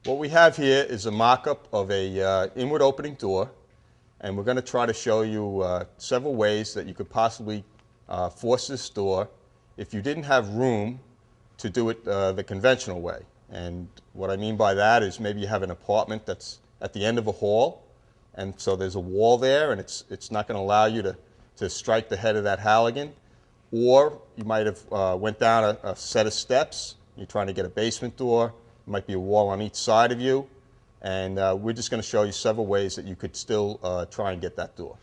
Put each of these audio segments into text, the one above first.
What we have here is a mock-up of a inward opening door, and we're going to try to show you several ways that you could possibly force this door if you didn't have room to do it the conventional way. And what I mean by that is maybe you have an apartment that's at the end of a hall, and so there's a wall there, and it's not going to allow you to strike the head of that Halligan. Or you might have went down a set of steps, you're trying to get a basement door. There might be a wall on each side of you, and we're just going to show you several ways that you could still try and get that door.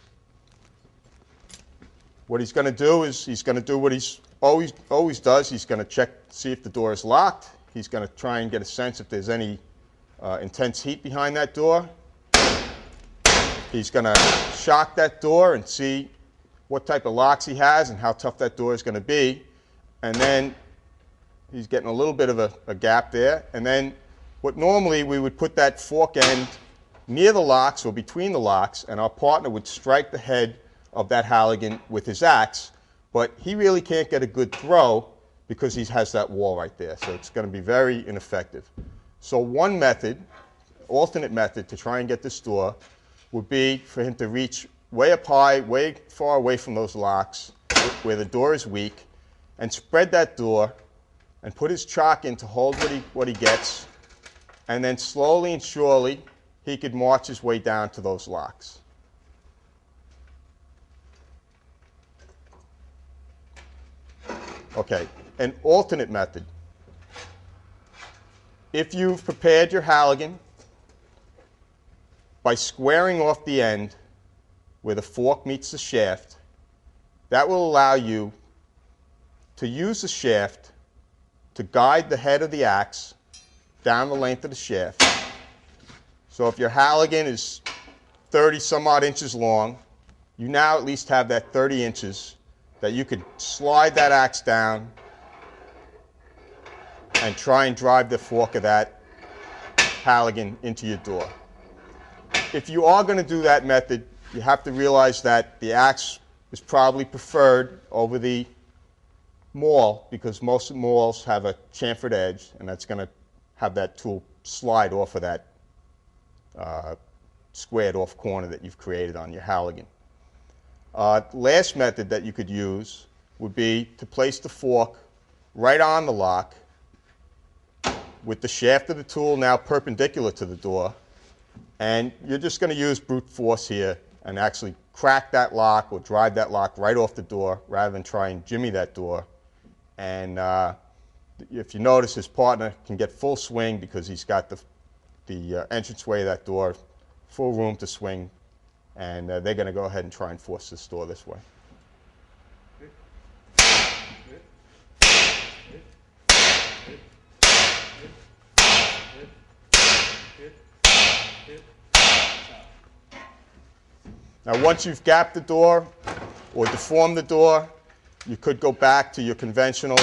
What he's going to do is he's going to do what he's always does. He's going to check, see if the door is locked. He's going to try and get a sense if there's any intense heat behind that door. He's going to shock that door and see what type of locks he has and how tough that door is going to be. And then he's getting a little bit of a gap there. And then what normally we would put that fork end near the locks or between the locks, and our partner would strike the head of that Halligan with his axe. But he really can't get a good throw because he has that wall right there. So it's going to be very ineffective. So one method, alternate method to try and get this door would be for him to reach way up high, way far away from those locks where the door is weak, and spread that door and put his chalk in to hold what he gets, and then slowly and surely he could march his way down to those locks. Okay, an alternate method. If you've prepared your Halligan by squaring off the end where the fork meets the shaft, that will allow you to use the shaft to guide the head of the axe down the length of the shaft. So if your Halligan is 30 some odd inches long, you now at least have that 30 inches that you could slide that axe down and try and drive the fork of that Halligan into your door. If you are going to do that method, you have to realize that the axe is probably preferred over the maul, because most mauls have a chamfered edge, and that's going to have that tool slide off of that squared off corner that you've created on your Halligan. Last method that you could use would be to place the fork right on the lock with the shaft of the tool now perpendicular to the door, and you're just going to use brute force here and actually crack that lock or drive that lock right off the door rather than try and jimmy that door. And if you notice, his partner can get full swing because he's got the entranceway of that door, full room to swing, and they're going to go ahead and try and force this door this way. Now, once you've gapped the door or deformed the door, you could go back to your conventional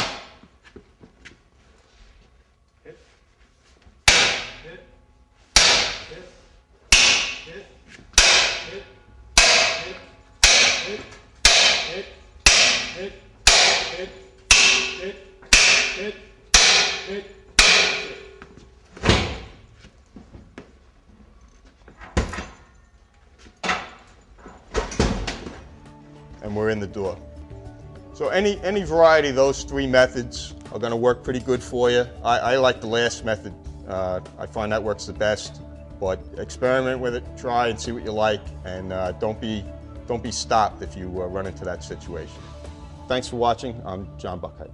and we're in the door. So any variety of those three methods are going to work pretty good for you. I like the last method. I find that works the best. But experiment with it, try and see what you like, and don't be stopped if you run into that situation. Thanks for watching. I'm John Buckheit.